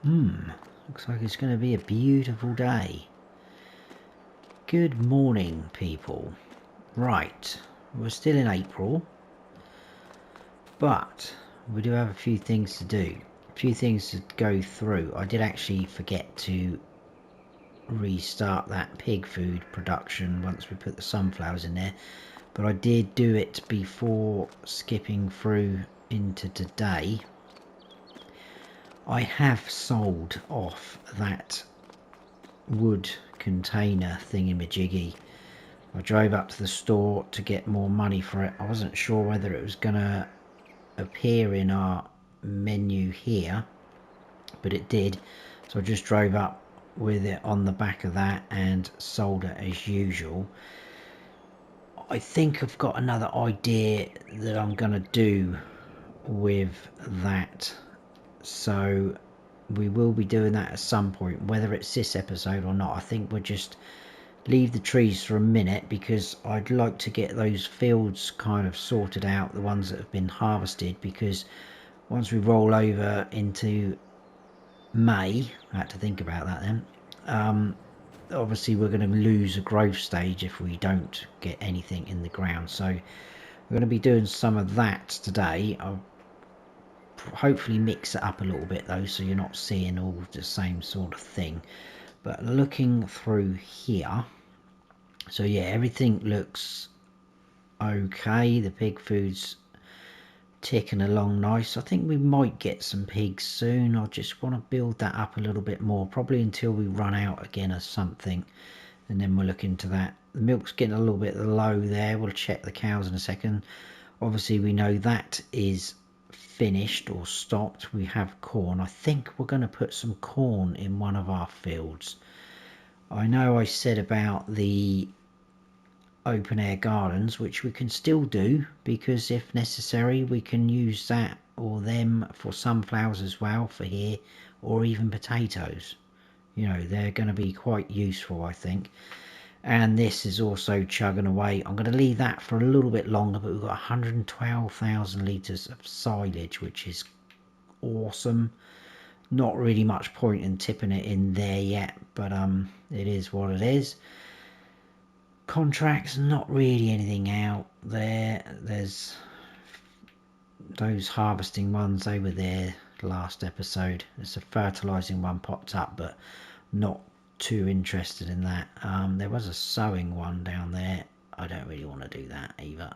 Looks like it's going to be a beautiful day. Good morning, people. Right, we're still in April, but we do have a few things to do, a few things to go through. I did actually forget to restart that pig food production once we put the sunflowers in there, but I did do it before skipping through into today. I have sold off that wood container thingamajiggy. I drove up to the store to get more money for it. I wasn't sure whether it was gonna appear in our menu here, but it did, so I just drove up with it on the back of that and sold it as usual. I think I've got another idea that I'm gonna do with that, so we will be doing that at some point, whether it's this episode or not. I think we'll just leave the trees for a minute because I'd like to get those fields kind of sorted out, the ones that have been harvested, because once we roll over into May, I had to think about that then, obviously we're going to lose a growth stage if we don't get anything in the ground, so we're going to be doing some of that today. I'll hopefully mix it up a little bit though, so you're not seeing all the same sort of thing. But looking through here, so yeah, everything looks okay. The pig food's ticking along nice. I think we might get some pigs soon. I just want to build that up a little bit more, probably until we run out again of something, and then we'll look into that. The milk's getting a little bit low there. We'll check the cows in a second. Obviously we know that is finished or stopped. We have corn. I think we're going to put some corn in one of our fields. I know I said about the open air gardens, which we can still do, because if necessary we can use that or them for sunflowers as well for here, or even potatoes. You know, they're going to be quite useful, I think. And this is also chugging away. I'm going to leave that for a little bit longer, but we've got 112,000 litres of silage, which is awesome. Not really much point in tipping it in there yet, but it is what it is. Contracts, not really anything out there. There's those harvesting ones, they were there last episode. There's a fertilizing one popped up, but not too interested in that. There was a sowing one down there. I don't really want to do that either.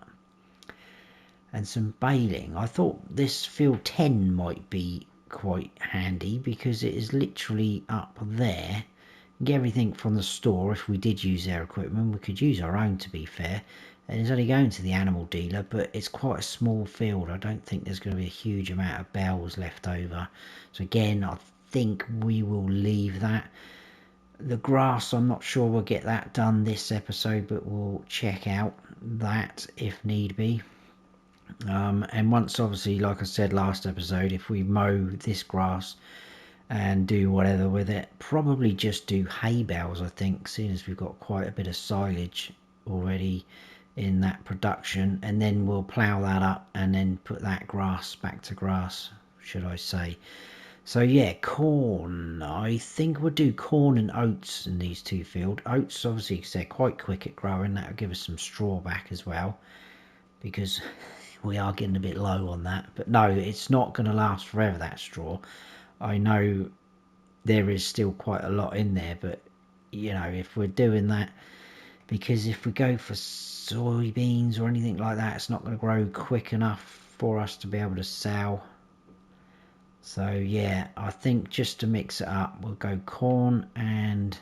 And some baling. I thought this field 10 might be quite handy because it is literally up there. Get everything from the store. If we did use their equipment, we could use our own, to be fair, and it's only going to the animal dealer, but it's quite a small field. I don't think there's going to be a huge amount of bells left over, so again I think we will leave that. The grass, I'm not sure we'll get that done this episode, but we'll check out that if need be. And once, obviously, like I said last episode, if we mow this grass and do whatever with it, probably just do hay bales, I think, seeing as we've got quite a bit of silage already in that production, and then we'll plough that up and then put that grass back to grass, should I say. So yeah, corn. I think we'll do corn and oats in these two fields. Oats, obviously, because they're quite quick at growing. That'll give us some straw back as well, because we are getting a bit low on that. But no, it's not going to last forever, that straw. I know there is still quite a lot in there, but you know, if we're doing that, because if we go for soybeans or anything like that, it's not going to grow quick enough for us to be able to sell. So yeah, I think just to mix it up, we'll go corn and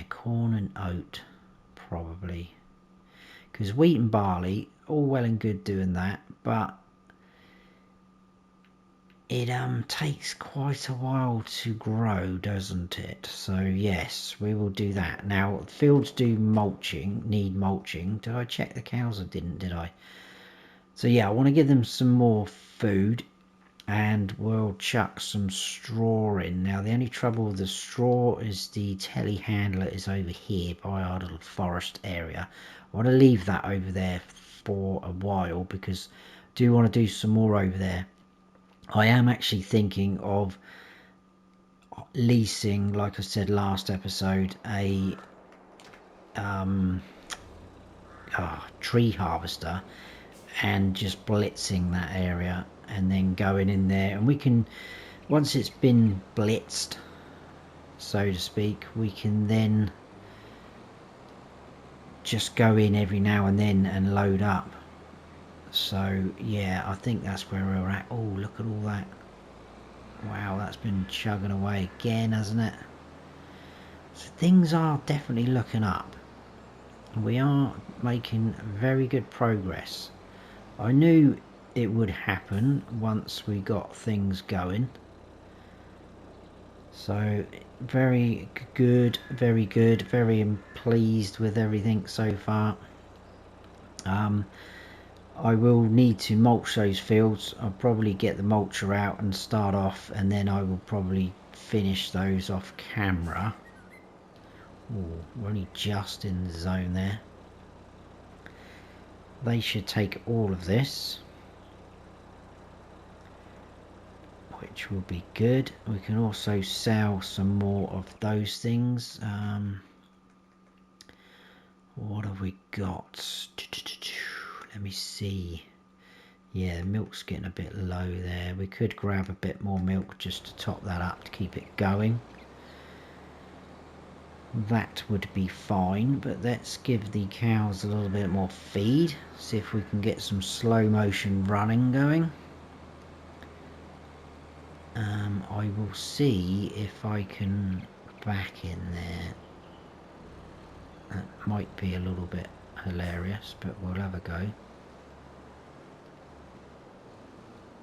corn and oat probably, because wheat and barley, all well and good doing that, but it takes quite a while to grow, doesn't it? So yes, we will do that. Now fields do mulching, need mulching. Did I check the cows? I did I? So yeah, I want to give them some more food, and we'll chuck some straw in. Now the only trouble with the straw is the telehandler is over here by our little forest area. I want to leave that over there for a while because I do want to do some more over there. I am actually thinking of leasing, like I said last episode, a tree harvester, and just blitzing that area and then going in there, and we can, once it's been blitzed, so to speak, we can then just go in every now and then and load up. So yeah, I think that's where we're at. Oh, look at all that. Wow, that's been chugging away again, hasn't it? So things are definitely looking up. We are making very good progress. I knew it would happen once we got things going. So very good, very good, very pleased with everything so far. I will need to mulch those fields. I'll probably get the mulcher out and start off, and then I will probably finish those off camera. Ooh, we're only just in the zone there. They should take all of this, which will be good. We can also sell some more of those things. What have we got? Let me see. Yeah, the milk's getting a bit low there. We could grab a bit more milk just to top that up to keep it going. That would be fine, but let's give the cows a little bit more feed. See if we can get some slow motion running going. I will see if I can back in there. That might be a little bit hilarious, but we'll have a go.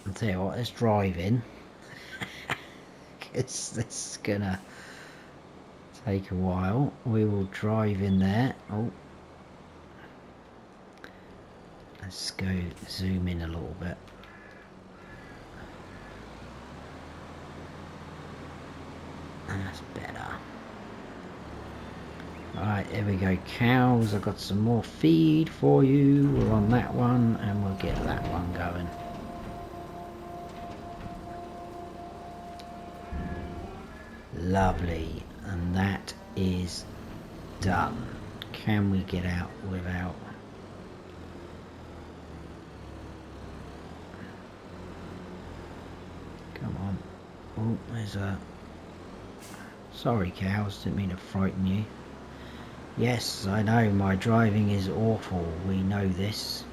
I'll tell you what, let's drive in. Because this is gonna take a while. We will drive in there. Oh, let's go zoom in a little bit. That's better. Alright, there we go. Cows, I've got some more feed for you. We're on that one, and we'll get that one going. Lovely. And that is done. Can we get out without... Come on. Oh, there's a... Sorry, cows, didn't mean to frighten you. Yes, I know, my driving is awful. We know this.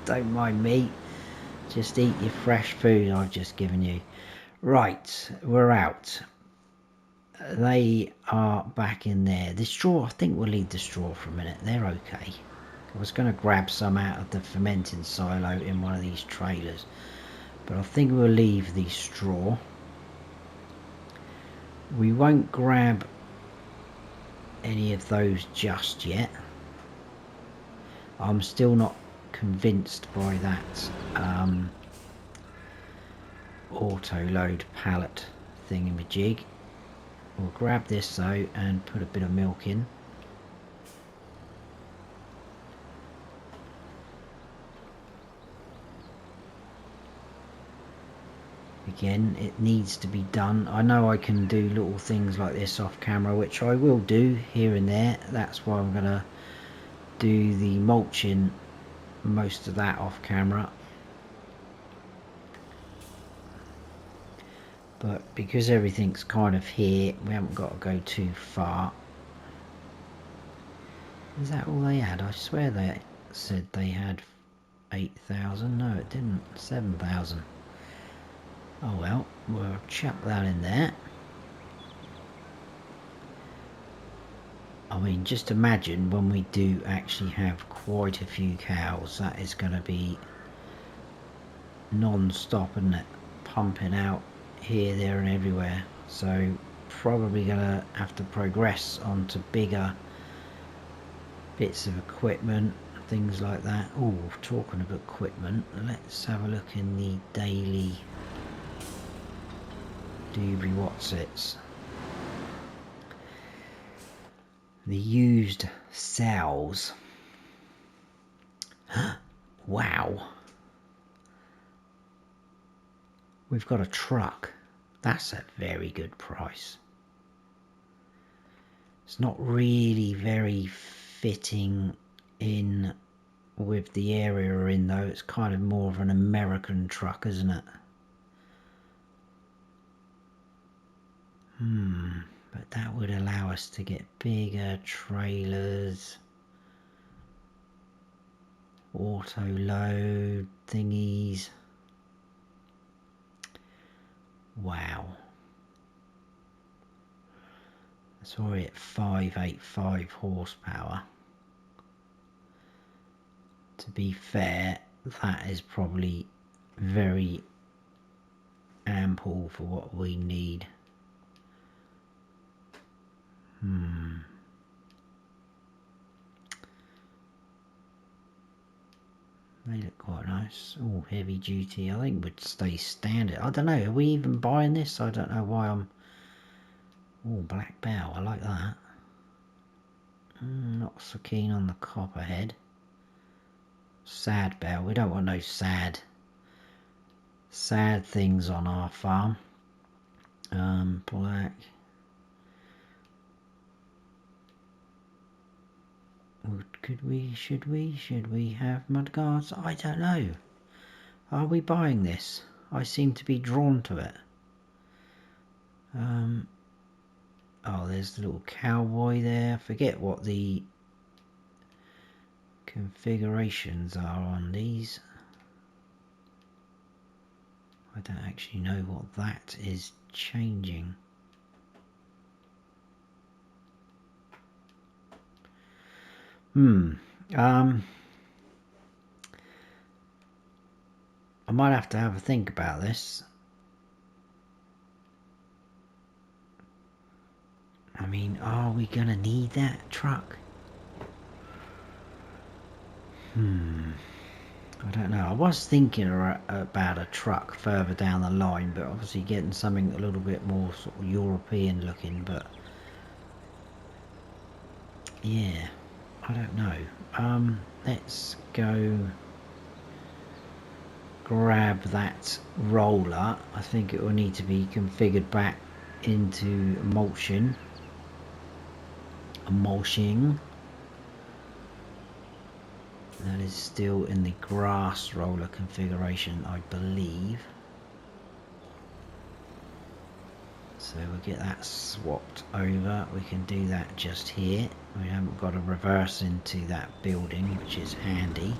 Don't mind me. Just eat your fresh food I've just given you. Right, we're out. They are back in there. The straw, I think we'll leave the straw for a minute. They're okay. I was going to grab some out of the fermenting silo in one of these trailers, but I think we'll leave the straw. We won't grab any of those just yet. I'm still not convinced by that auto load pallet thingamajig. We'll grab this though and put a bit of milk in. Again, it needs to be done. I know I can do little things like this off camera, which I will do here and there. That's why I'm gonna do the mulching, most of that off camera. But because everything's kind of here, we haven't got to go too far. Is that all they had? I swear they said they had 8,000. No, it didn't. 7,000. Oh well, we'll chuck that in there. I mean, just imagine when we do actually have quite a few cows. That is going to be non-stop, isn't it? Pumping out here, there and everywhere. So probably going to have to progress onto bigger bits of equipment, things like that. Oh, talking of equipment, let's have a look in the daily doobie whatsits. The used cells. Wow. We've got a truck. That's a very good price. It's not really very fitting in with the area we're in though. It's kind of more of an American truck, isn't it? But that would allow us to get bigger trailers, auto load thingies. Wow. It's already at 585 horsepower. To be fair, that is probably very ample for what we need. They look quite nice. Oh, heavy duty. I think would stay standard. I don't know. Are we even buying this? I don't know why I'm... Oh, black bell. I like that. Not so keen on the copperhead. Sad bell. We don't want no sad things on our farm. Black. Should we have mudguards? I don't know. Are we buying this? I seem to be drawn to it. Oh, there's the little cowboy there. I forget what the configurations are on these. I don't actually know what that is changing. I might have to have a think about this. I mean, are we gonna need that truck? I don't know. I was thinking about a truck further down the line, but obviously getting something a little bit more sort of European looking, but yeah, I don't know. Let's go grab that roller. I think it will need to be configured back into mulching. That is still in the grass roller configuration, I believe. So we'll get that swapped over. We can do that just here. We haven't got to reverse into that building, which is handy.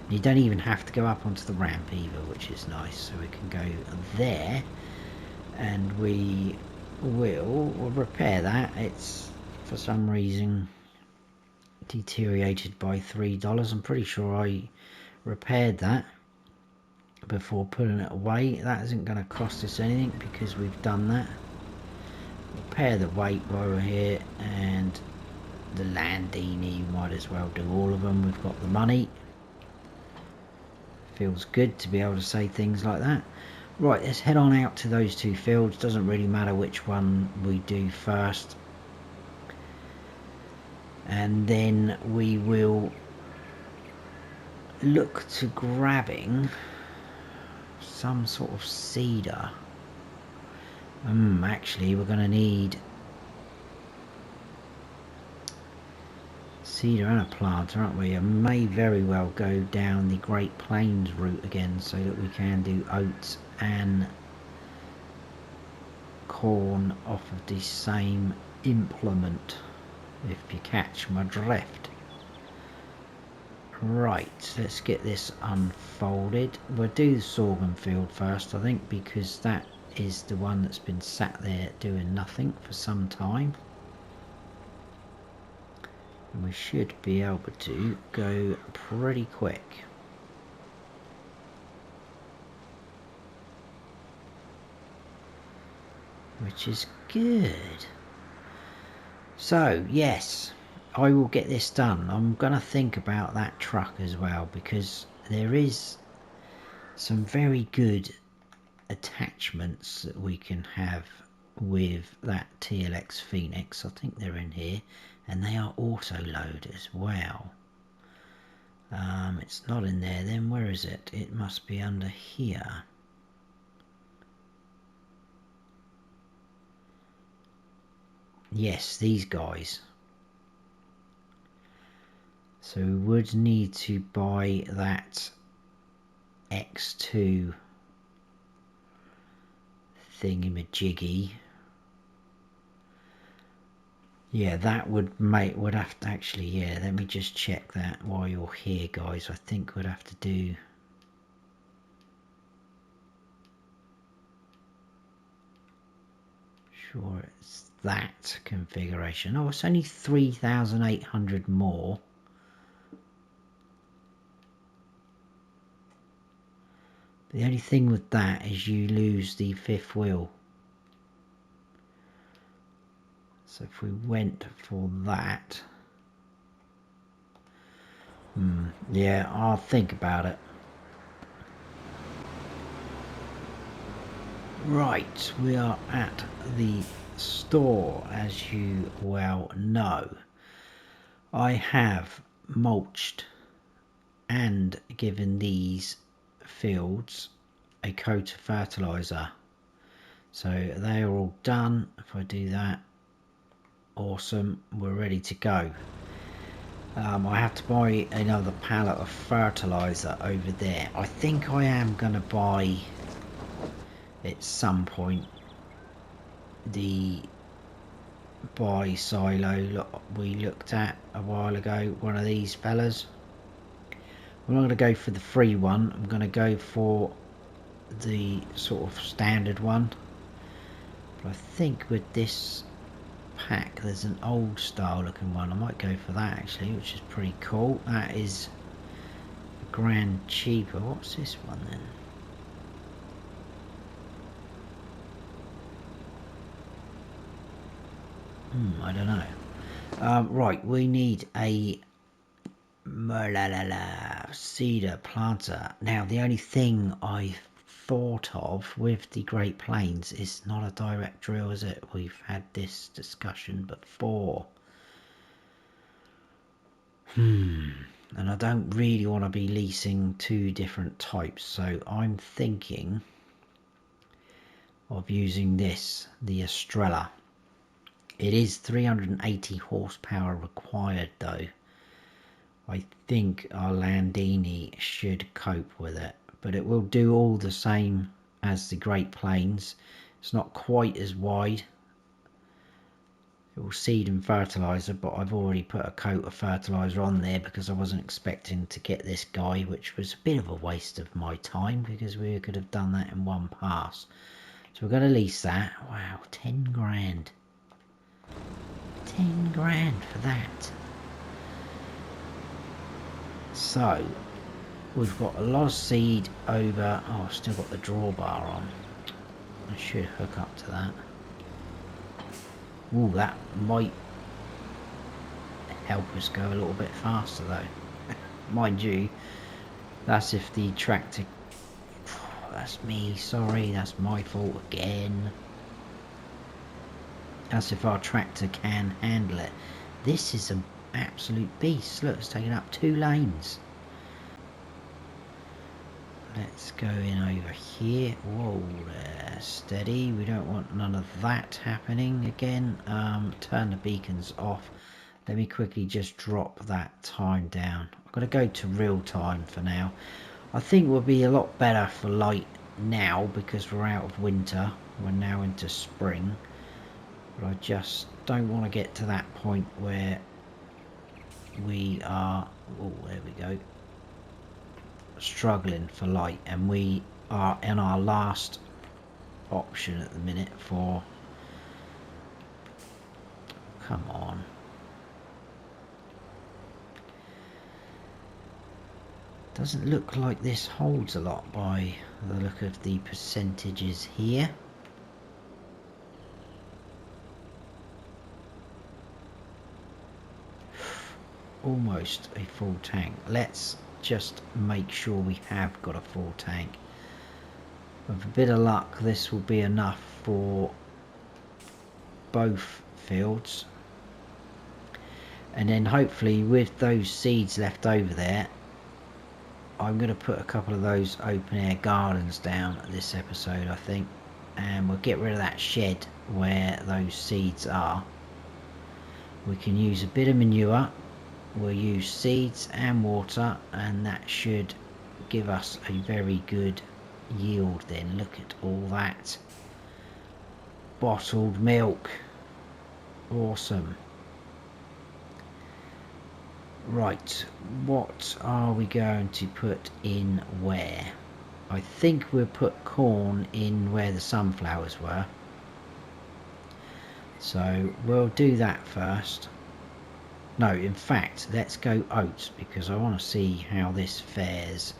You don't even have to go up onto the ramp either, which is nice. So we can go there, and we'll repair that. It's for some reason deteriorated by $3. I'm pretty sure I repaired that before putting it away. That isn't going to cost us anything because we've done that. Repair the weight while we're here, and the Landini, might as well do all of them. We've got the money. Feels good to be able to say things like that. Right, let's head on out to those two fields. Doesn't really matter which one we do first. And then we will look to grabbing some sort of seeder. Actually, we're going to need seeder and a planter, aren't we? I may very well go down the Great Plains route again so that we can do oats and corn off of the same implement, if you catch my drift. Right, let's get this unfolded. We'll do the sorghum field first, I think, because that is the one that's been sat there doing nothing for some time. And we should be able to go pretty quick. Which is good. So, yes, I will get this done. I'm going to think about that truck as well, because there is some very good attachments that we can have with that TLX Phoenix. I think they're in here, and they are auto load as well. It's not in there then. Where is it? It must be under here. Yes, these guys. So we would need to buy that X2 thingamajiggy. Yeah, that would have to actually, yeah, let me just check that while you're here, guys. I think we'd have to do... Sure, it's that configuration. Oh, it's only 3,800 more. The only thing with that is you lose the fifth wheel. So if we went for that... yeah, I'll think about it. Right, we are at the store, as you well know. I have mulched and given these fields a coat of fertilizer. So they are all done. If I do that, awesome, we're ready to go. I have to buy another pallet of fertilizer over there. I think I am going to buy at some point the buy silo we looked at a while ago, one of these fellas. I'm not going to go for the free one, I'm going to go for the sort of standard one. But I think with this pack there's an old style looking one. I might go for that actually, which is pretty cool. That is $1,000 cheaper. What's this one then? I don't know. Right, we need a cedar planter. Now the only thing I thought of with the Great Plains is not a direct drill, is it? We've had this discussion before. And I don't really want to be leasing two different types, so I'm thinking of using this, the Estrella. It is 380 horsepower required though. I think our Landini should cope with it, but it will do all the same as the Great Plains. It's not quite as wide. It will seed and fertilizer, but I've already put a coat of fertilizer on there because I wasn't expecting to get this guy, which was a bit of a waste of my time because we could have done that in one pass. So we're going to lease that. Wow, 10 grand. 10 grand for that. So we've got a lot of seed over. Oh, I've still got the drawbar on. I should hook up to that. Ooh, that might help us go a little bit faster though. Mind you, that's if the tractor... That's me, sorry, that's my fault again. That's if our tractor can handle it. This is an absolute beast. Look, it's taking up 2 lanes. Let's go in over here. Whoa there, steady. We don't want none of that happening again. Turn the beacons off. Let me quickly just drop that time down. I've got to go to real time for now. I think we'll be a lot better for light now because we're out of winter. We're now into spring. But I just don't want to get to that point where we are... Oh, there we go. Struggling for light, and we are in our last option at the minute for... Come on. Doesn't look like this holds a lot by the look of the percentages here. Almost a full tank. Let's just make sure we have got a full tank. With a bit of luck, this will be enough for both fields, and then hopefully with those seeds left over there, I'm going to put a couple of those open air gardens down this episode, I think, and we'll get rid of that shed where those seeds are. We can use a bit of manure, we'll use seeds and water, and that should give us a very good yield then. Look at all that bottled milk, awesome. Right, what are we going to put in where? I think we'll put corn in where the sunflowers were, so we'll do that first. No, in fact, let's go oats, because I want to see how this fares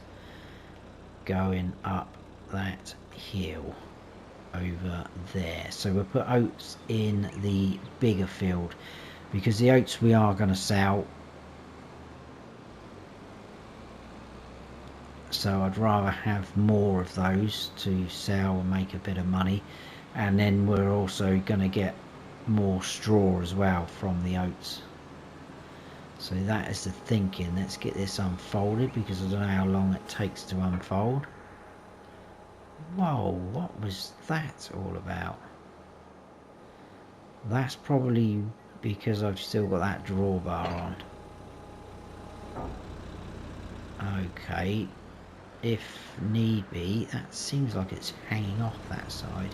going up that hill over there. So we'll put oats in the bigger field, because the oats we are going to sell, so I'd rather have more of those to sell and make a bit of money. And then we're also going to get more straw as well from the oats. So that is the thinking. Let's get this unfolded, because I don't know how long it takes to unfold. Whoa, what was that all about? That's probably because I've still got that drawbar on. Okay, if need be. That seems like it's hanging off that side.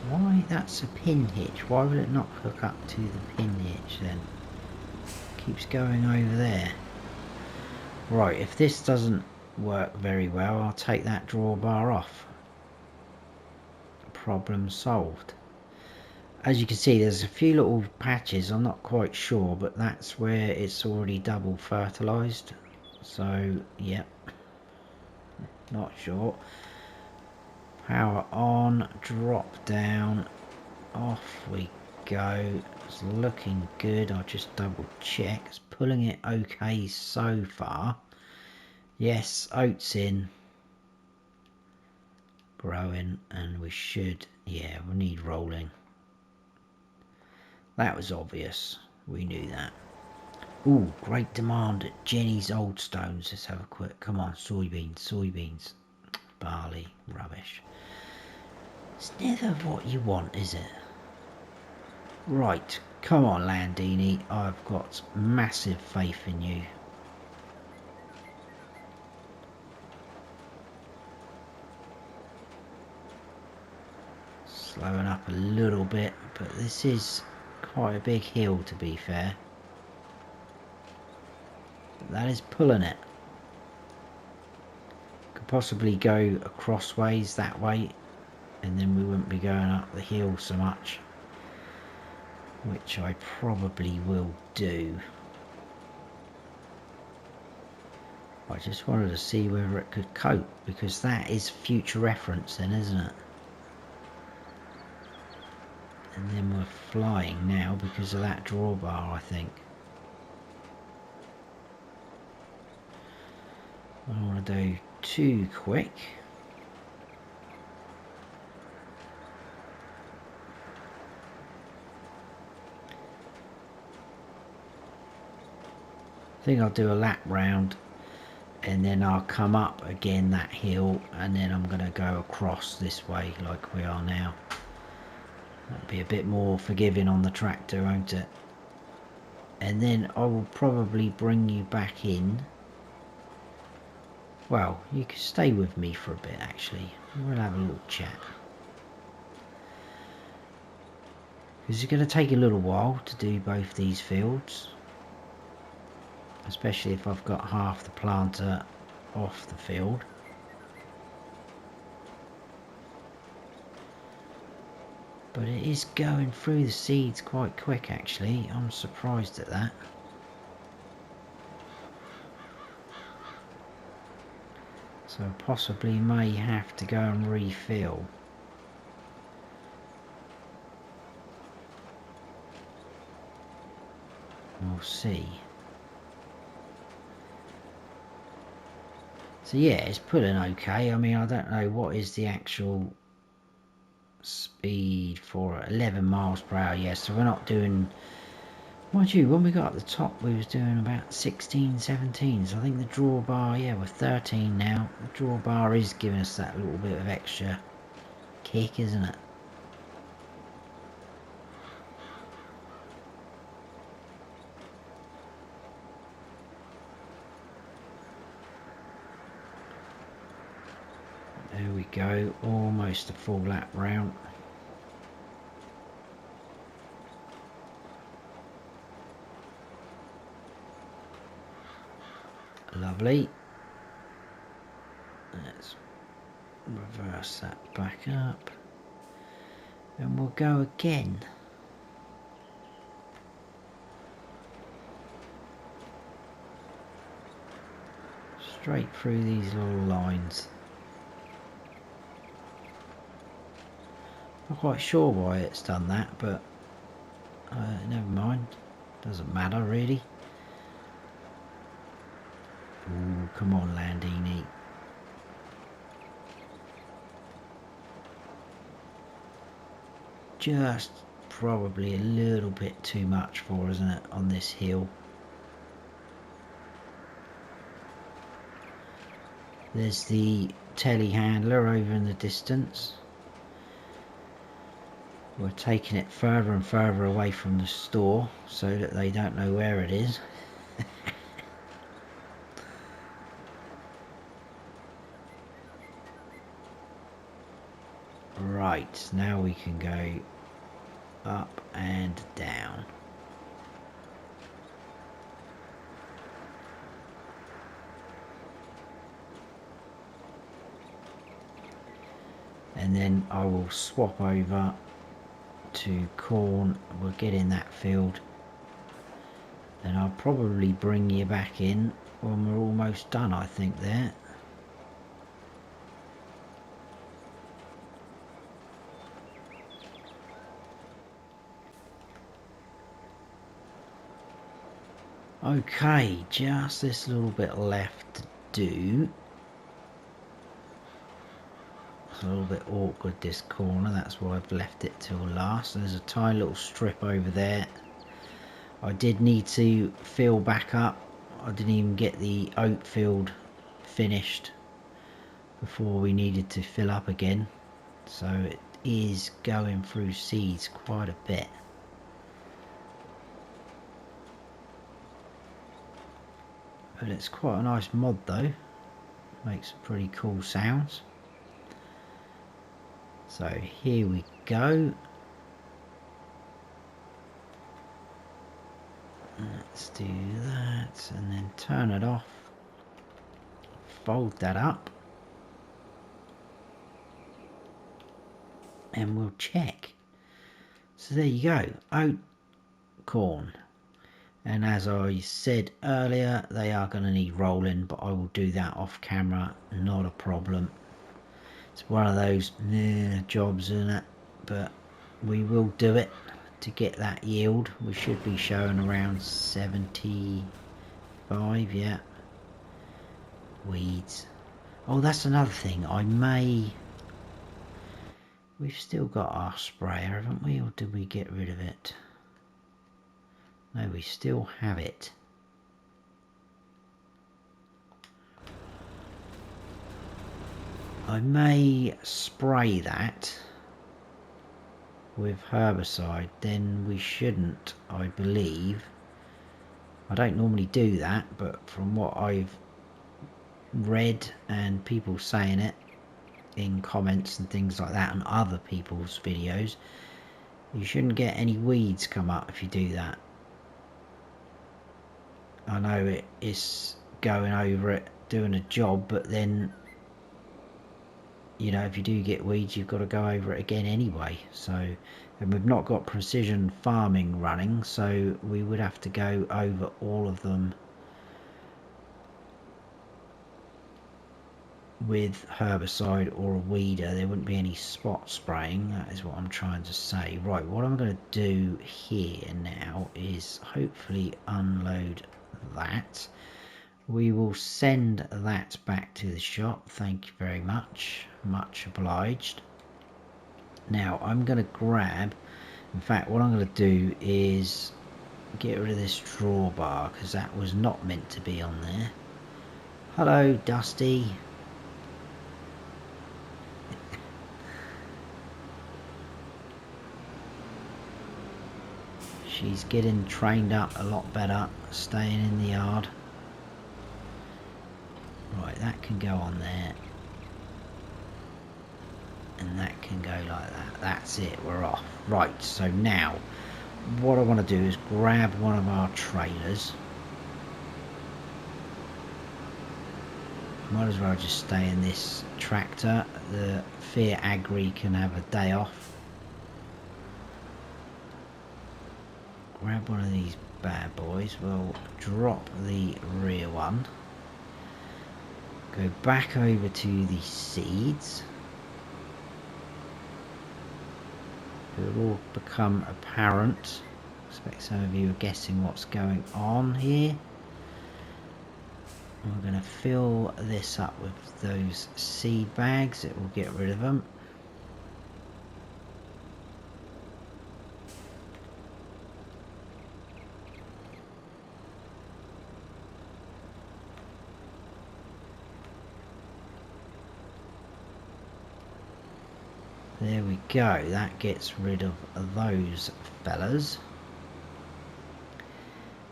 Why? That's a pin hitch. Why would it not hook up to the pin hitch then? Keeps going over there. Right, if this doesn't work very well, I'll take that drawbar off. Problem solved. As you can see, there's a few little patches, I'm not quite sure, but that's where it's already double fertilized. So, yep, not sure. Power on, drop down, off we go. It's looking good. I'll just double check. It's pulling it okay so far. Yes, oats in, growing, and we should, yeah, we need rolling. That was obvious. We knew that. Ooh, great demand at Jenny's Old Stones. Let's have a quick. Come on, soybeans. Barley, rubbish. It's never what you want, is it? Right, come on, Landini. I've got massive faith in you. Slowing up a little bit, but this is quite a big hill, to be fair. That is pulling it. Could possibly go across ways that way, and then we wouldn't be going up the hill so much, which I probably will do. I just wanted to see whether it could cope, because that is future reference then, isn't it? And then we're flying now because of that drawbar, I think. I don't want to do too quick. I think I'll do a lap round, and then I'll come up again that hill, and then I'm going to go across this way like we are now. That'll be a bit more forgiving on the tractor, won't it? And then I will probably bring you back in. Well, you can stay with me for a bit actually. We'll have a little chat. Because it's going to take a little while to do both these fields. Especially if I've got half the planter off the field. But it is going through the seeds quite quick actually. I'm surprised at that. So possibly may have to go and refill. We'll see. So yeah, it's pulling okay. I mean, I don't know what is the actual speed for 11 miles per hour. Yes, so we're not doing Mind you, when we got at the top we was doing about 16, 17, so I think the draw bar, yeah, we're 13 now. The draw bar is giving us that little bit of extra kick, isn't it? There we go, almost a full lap round. Lovely. Let's reverse that back up. And we'll go again. Straight through these little lines. Not quite sure why it's done that, but never mind. Doesn't matter really. Ooh, come on, Landini. Just probably a little bit too much for us, isn't it, on this hill? There's the telehandler over in the distance. We're taking it further and further away from the store so that they don't know where it is. Right, now we can go up and down. And then I will swap over to corn. We'll get in that field and I'll probably bring you back in when we're almost done, I think, there. Okay, just this little bit left to do. It's a little bit awkward, this corner, that's why I've left it till last. There's a tiny little strip over there. I did need to fill back up. I didn't even get the oat field finished before we needed to fill up again. So it is going through seeds quite a bit. But it's quite a nice mod though. Makes pretty cool sounds. So here we go. Let's do that and then turn it off. Fold that up. And we'll check. So there you go. Oat, corn. And as I said earlier, they are going to need rolling, but I will do that off camera, not a problem. It's one of those jobs, isn't it? But we will do it to get that yield. We should be showing around 75, yeah. Weeds. Oh, that's another thing. We've still got our sprayer, haven't we? Or did we get rid of it? No, we still have it. I may spray that with herbicide, then we shouldn't, I believe. I don't normally do that, but from what I've read and people saying it in comments and things like that and other people's videos, you shouldn't get any weeds come up if you do that. I know it is going over it, doing a job, but then, you know, if you do get weeds, you've got to go over it again anyway. So, and we've not got precision farming running, so we would have to go over all of them with herbicide or a weeder. There wouldn't be any spot spraying. That is what I'm trying to say. Right, what I'm going to do here now is hopefully unload that. We will send that back to the shop. Thank you very much. Much obliged. Now I'm going to grab, in fact what I'm going to do is get rid of this drawbar because that was not meant to be on there. Hello, Dusty. She's getting trained up a lot better, staying in the yard. Right, that can go on there. And that can go like that. That's it, we're off. Right, so now, what I want to do is grab one of our trailers. Might as well just stay in this tractor. The Fear Agri can have a day off. Grab one of these bad boys. We'll drop the rear one. Go back over to the seeds. It will all become apparent. I expect some of you are guessing what's going on here. We're going to fill this up with those seed bags. It will get rid of them. There we go, that gets rid of those fellas.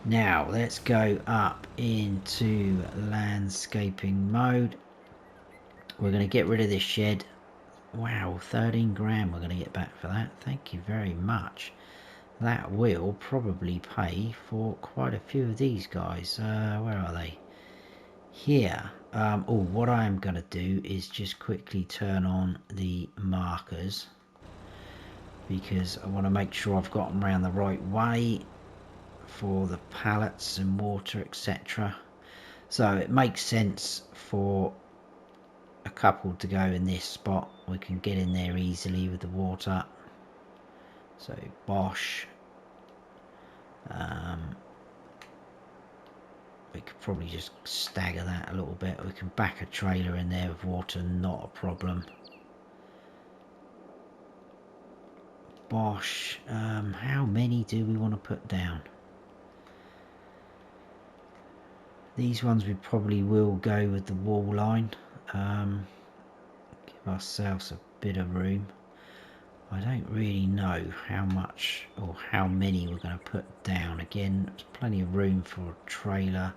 Now let's go up into landscaping mode. We're going to get rid of this shed. Wow, 13 grand we're going to get back for that. Thank you very much. That will probably pay for quite a few of these guys. Where are they? Here. What I am going to do is just quickly turn on the markers because I want to make sure I've got them around the right way for the pallets and water, etc. So it makes sense for a couple to go in this spot. We can get in there easily with the water. So Bosch. We could probably just stagger that a little bit. We can back a trailer in there with water, not a problem. Bosch, how many do we want to put down? These ones we probably will go with the wall line. Give ourselves a bit of room. I don't really know how much or how many we're going to put down. Again, there's plenty of room for a trailer.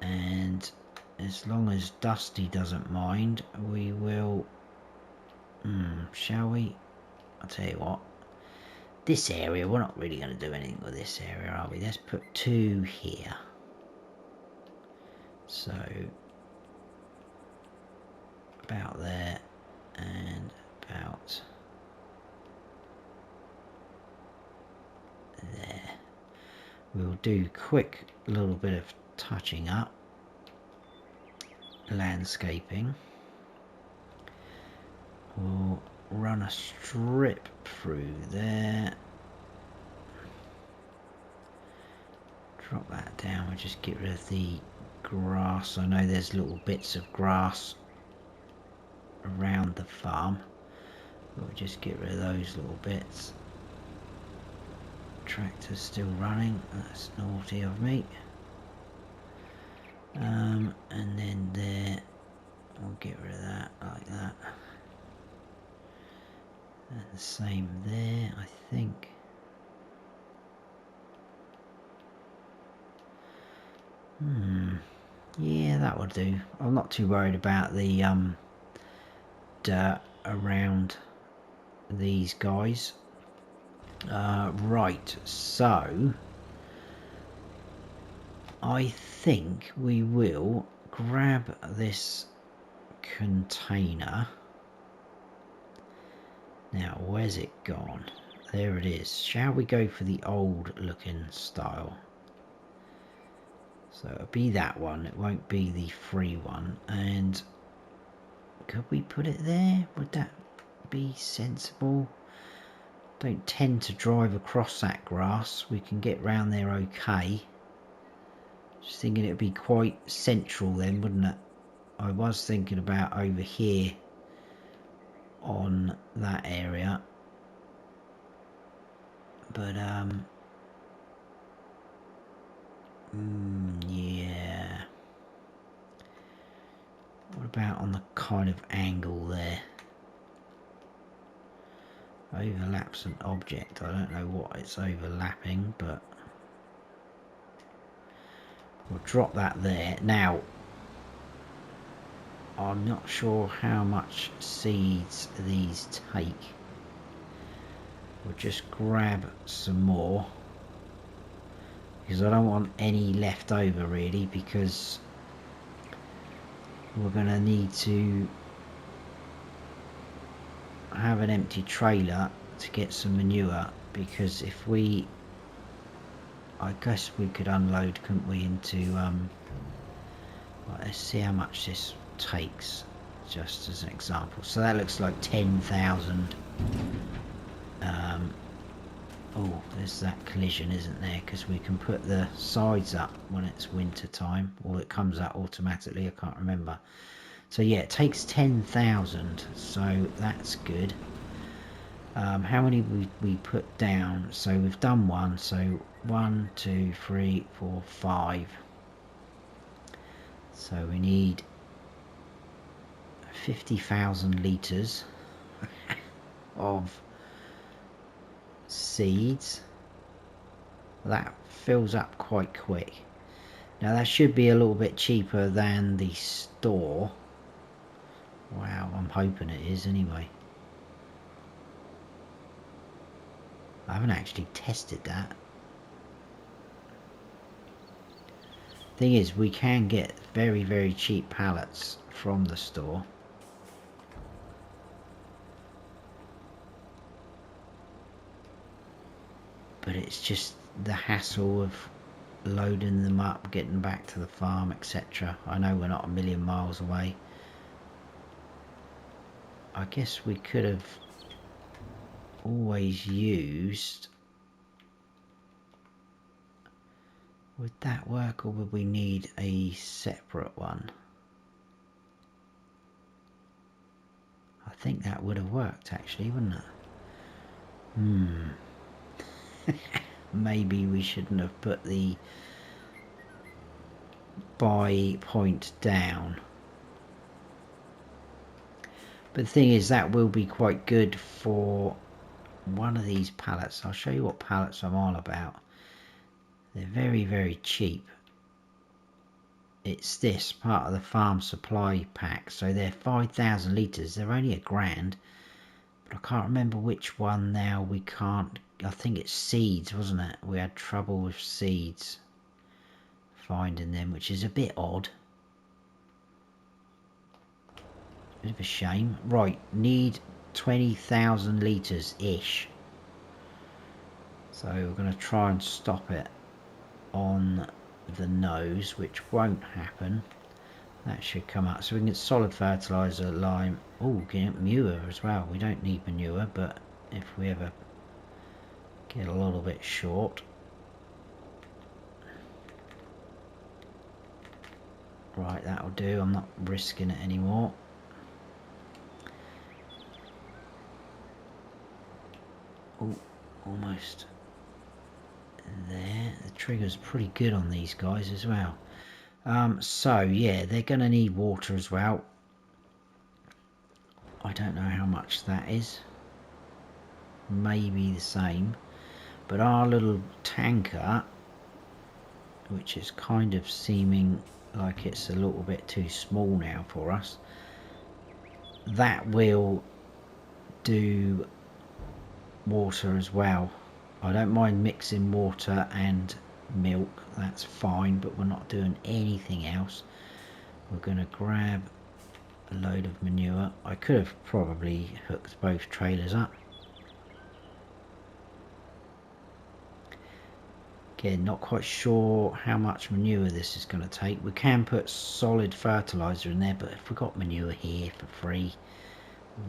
And as long as Dusty doesn't mind, we will... shall we? I'll tell you what. This area, we're not really going to do anything with this area, are we? Let's put 2 here. So, about there and about there. We'll do quick little bit of touching up. Landscaping. We'll run a strip through there. Drop that down. We'll just get rid of the grass. I know there's little bits of grass around the farm. We'll just get rid of those little bits. Tractor's still running. That's naughty of me. And then there, we'll get rid of that like that. And the same there, I think. Yeah, that will do. I'm not too worried about the dirt around these guys. Right, so I think we will grab this container. Now, where's it gone? There it is. Shall we go for the old looking style? So it'll be that one. It won't be the free one. And could we put it there? Would that be sensible? Don't tend to drive across that grass. We can get round there okay. Just thinking it would be quite central then, wouldn't it? I was thinking about over here on that area, but about on the kind of angle there? Overlaps an object. I don't know what it's overlapping, but we'll drop that there. Now, I'm not sure how much seeds these take. We'll just grab some more, because I don't want any left over really, because we're going to need to have an empty trailer to get some manure, because if we, I guess we could unload, couldn't we, into right, let's see how much this takes just as an example. So that looks like 10,000. Oh, there's that collision, isn't there? Because we can put the sides up when it's winter time, or it comes out automatically, I can't remember. So yeah, it takes 10,000, so that's good. How many we put down? So we've done one, so 1, 2, 3, 4, 5. So we need 50,000 litres of seeds. That fills up quite quick. Now that should be a little bit cheaper than the store. Wow, I'm hoping it is anyway. I haven't actually tested that. Thing is, we can get very, very cheap pallets from the store. But it's just the hassle of loading them up, getting back to the farm, etc. I know we're not a million miles away. I guess we could have always used... Would that work, or would we need a separate one? I think that would have worked actually, wouldn't it? Maybe we shouldn't have put the buy point down. But the thing is, that will be quite good for one of these pallets. I'll show you what pallets I'm on about. They're very, very cheap. It's this part of the farm supply pack. So they're 5,000 litres. They're only £1,000. But I can't remember which one now. We can't. I think it's seeds, wasn't it? We had trouble with seeds. Finding them, which is a bit odd. Bit of a shame. Right, need 20,000 litres-ish. So we're going to try and stop it on the nose, which won't happen. That should come up. So we can get solid fertiliser, lime. Oh, get manure as well. We don't need manure, but if we ever get a little bit short. Right, that'll do. I'm not risking it anymore. Oh, almost there. The trigger's pretty good on these guys as well. So yeah, they're going to need water as well. I don't know how much that is. Maybe the same. But our little tanker, which is kind of seeming like it's a little bit too small now for us, that will do water as well. I don't mind mixing water and milk, that's fine, but we're not doing anything else. We're going to grab a load of manure. I could have probably hooked both trailers up. Again, not quite sure how much manure this is going to take. We can put solid fertiliser in there, but if we've got manure here for free,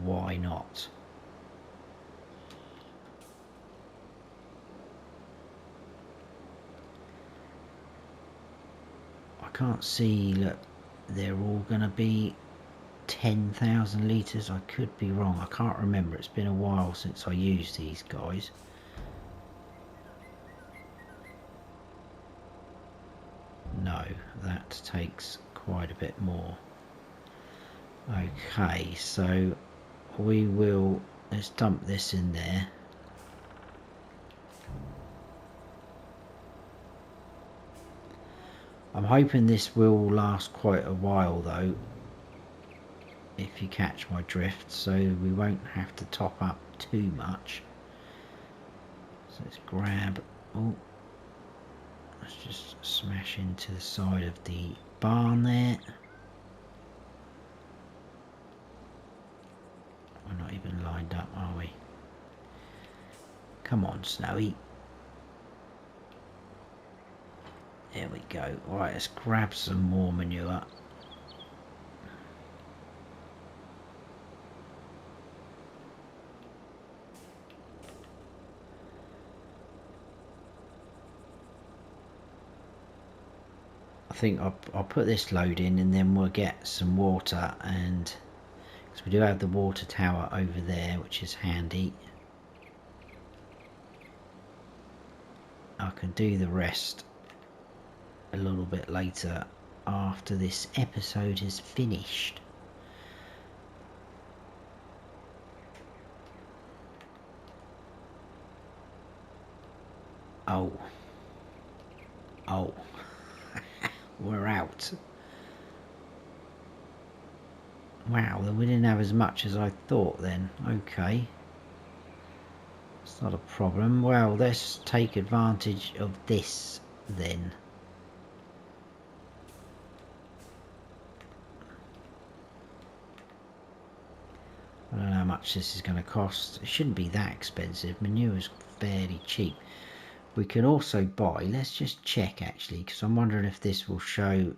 why not? I can't see, look, they're all going to be 10,000 litres. I could be wrong. I can't remember. It's been a while since I used these guys. No, that takes quite a bit more. Okay, so we will, let's dump this in there. I'm hoping this will last quite a while though, if you catch my drift, so we won't have to top up too much. So let's grab, oh, let's just smash into the side of the barn there. We're not even lined up, are we? Come on, Snowy. There we go. Right, let's grab some more manure. I think I'll put this load in and then we'll get some water, and because we do have the water tower over there, which is handy. I can do the rest a little bit later after this episode is finished. Oh, we're out. Wow, we didn't have as much as I thought then. Okay, it's not a problem. Well, let's take advantage of this then. I don't know how much this is going to cost. It shouldn't be that expensive. Manure is fairly cheap. We can also buy, let's just check actually, because I'm wondering if this will show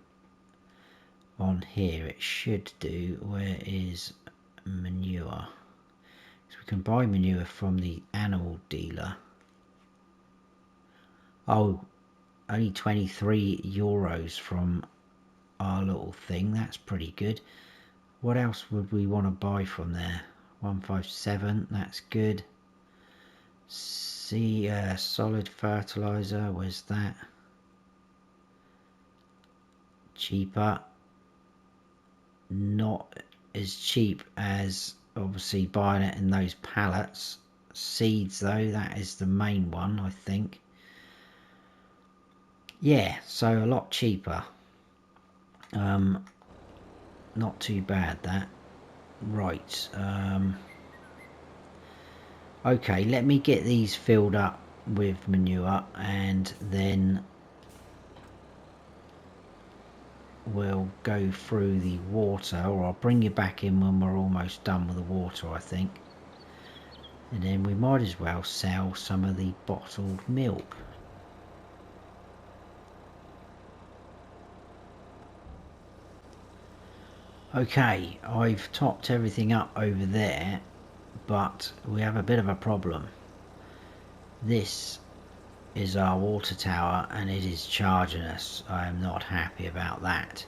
on here. It should do. Where is manure? So we can buy manure from the animal dealer. Oh, only 23 euros from our little thing. That's pretty good. What else would we want to buy from there? 157, that's good. See, solid fertilizer, where's that? Cheaper. Not as cheap as obviously buying it in those pallets. Seeds though, that is the main one, I think. Yeah, so a lot cheaper. Not too bad that. Right. Okay, let me get these filled up with manure and then we'll go through the water, or I'll bring you back in when we're almost done with the water, I think. And then we might as well sell some of the bottled milk. Okay, I've topped everything up over there, but we have a bit of a problem. This is our water tower and it is charging us. I am not happy about that.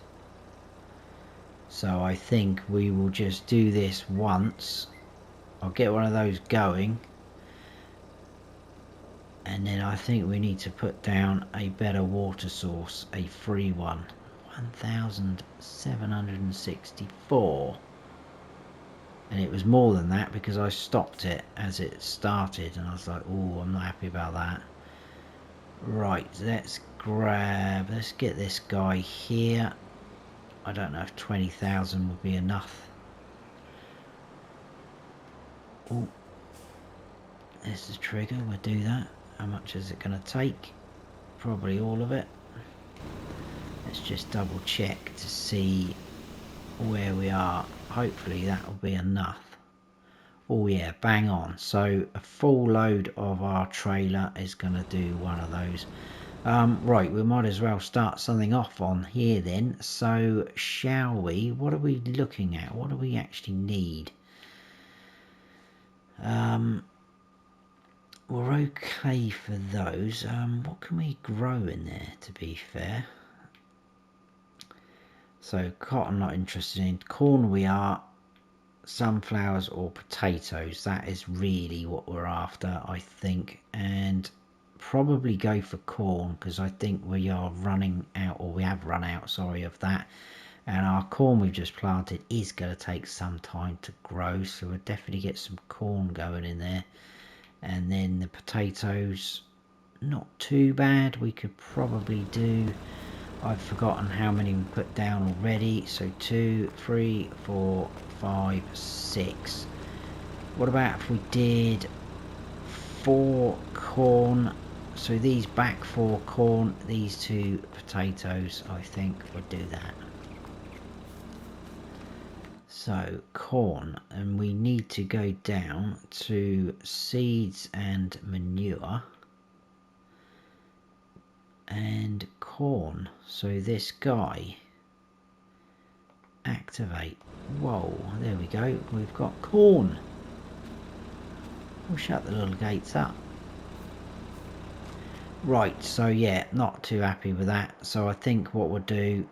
So I think we will just do this once. I'll get one of those going. And then I think we need to put down a better water source, a free one. 1,764. And it was more than that because I stopped it as it started and I was like, oh, I'm not happy about that. Right, let's get this guy here. I don't know if 20,000 would be enough. Oh, there's the trigger, we'll do that. How much is it going to take? Probably all of it. Let's just double check to see where we are. Hopefully that will be enough. Oh yeah, bang on. So a full load of our trailer is going to do one of those. Right, we might as well start something off on here then. So shall we? What are we looking at? What do we actually need? We're okay for those. What can we grow in there, to be fair? So cotton not interested in. Corn we are. Sunflowers or potatoes, that is really what we're after, I think. And probably go for corn because I think we are running out, or we have run out, sorry, of that. And our corn we've just planted is going to take some time to grow, so we'll definitely get some corn going in there. And then the potatoes, not too bad. We could probably do, I've forgotten how many we put down already, so 2, 3, 4, 5, 6. What about if we did 4 corn? So these back 4 corn, these 2 potatoes, I think would do that. So corn, and we need to go down to seeds and manure and corn. So this guy, activate. Whoa, there we go, we've got corn. We'll shut the little gates up. Right, so yeah, not too happy with that. So I think what we'll do,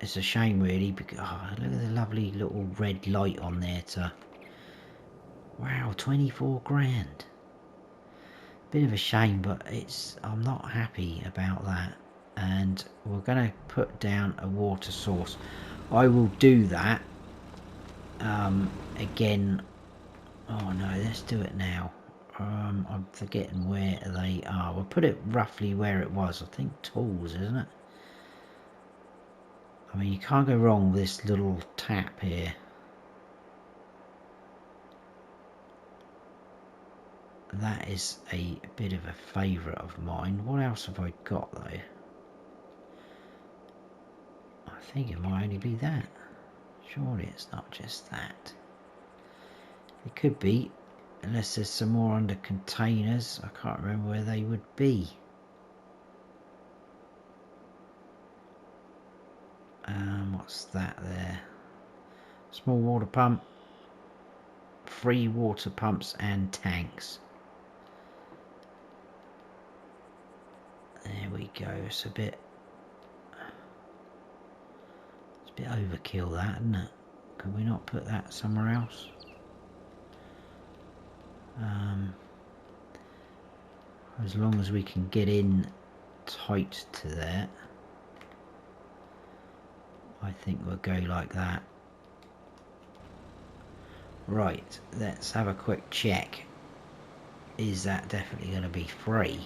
it's a shame really, because look at the lovely little red light on there to, wow, 24 grand. Bit of a shame, but I'm not happy about that. And we're going to put down a water source. I will do that again. Oh no, let's do it now. I'm forgetting where they are. We'll put it roughly where it was. I think tools, isn't it? I mean, you can't go wrong with this little tap here. That is a bit of a favourite of mine. What else have I got though? I think it might only be that. Surely it's not just that. It could be, unless there's some more under containers. I can't remember where they would be. What's that there? Small water pump, 3 water pumps and tanks. There we go. It's a bit overkill, that, isn't it? Could we not put that somewhere else? As long as we can get in tight to there, I think we'll go like that. Right, let's have a quick check. Is that definitely going to be free?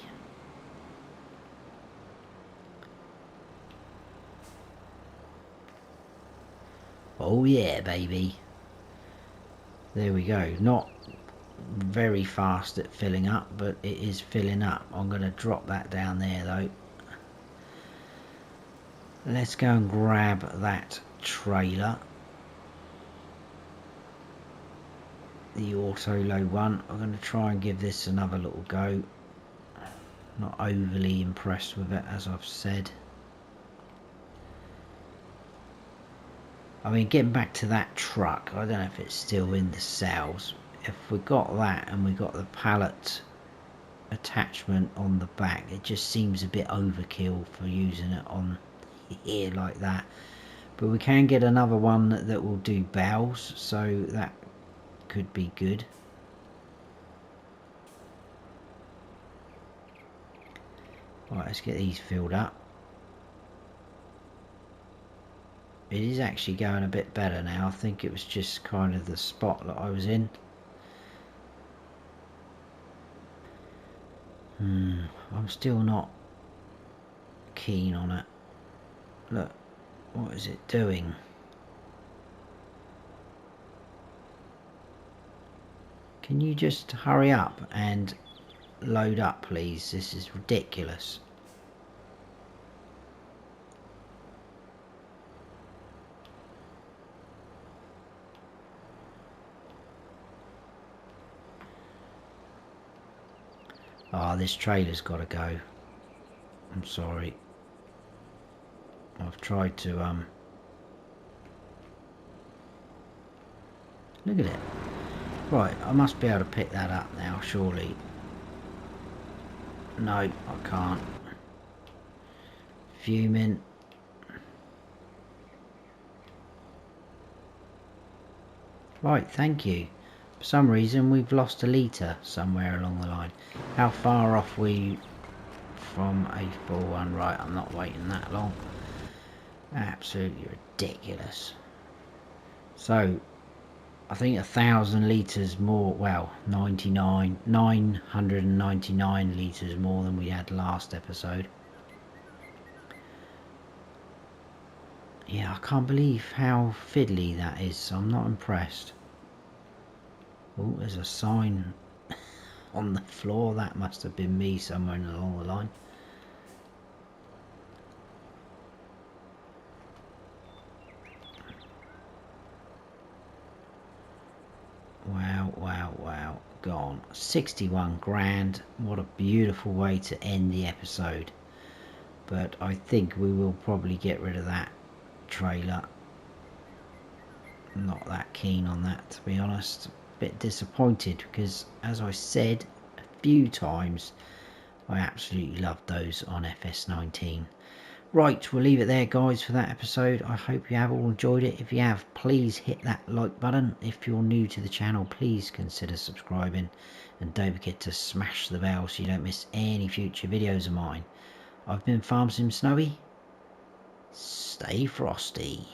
Oh yeah, baby. There we go. Not very fast at filling up, but it is filling up. I'm going to drop that down there though. Let's go and grab that trailer, the auto load one. I'm going to try and give this another little go. Not overly impressed with it, as I've said. I mean, getting back to that truck, I don't know if it's still in the cells. If we got that and we got the pallet attachment on the back, it just seems a bit overkill for using it on here like that. But we can get another one that will do bells, so that could be good. Right, let's get these filled up. It is actually going a bit better now. I think it was just kind of the spot that I was in. I'm still not keen on it. Look, what is it doing? Can you just hurry up and load up, please? This is ridiculous. Ah, this trailer's got to go. I'm sorry. I've tried to look at it. Right, I must be able to pick that up now, surely. No, I can't. Fuming. Right, thank you. For some reason we've lost a litre somewhere along the line. How far off we from a full one? Right, I'm not waiting that long. Absolutely ridiculous. So I think 1,000 litres more, well, 999 litres more than we had last episode. Yeah, I can't believe how fiddly that is. I'm not impressed. Oh, there's a sign on the floor. That must have been me somewhere along the line. Wow. Gone. 61 grand. What a beautiful way to end the episode. But I think we will probably get rid of that trailer. I'm not that keen on that, to be honest. A bit disappointed because, as I said a few times, I absolutely love those on FS19. Right, we'll leave it there, guys, for that episode. I hope you have all enjoyed it. If you have, please hit that like button. If you're new to the channel, please consider subscribing. And don't forget to smash the bell so you don't miss any future videos of mine. I've been Farm Sim Snowy. Stay frosty.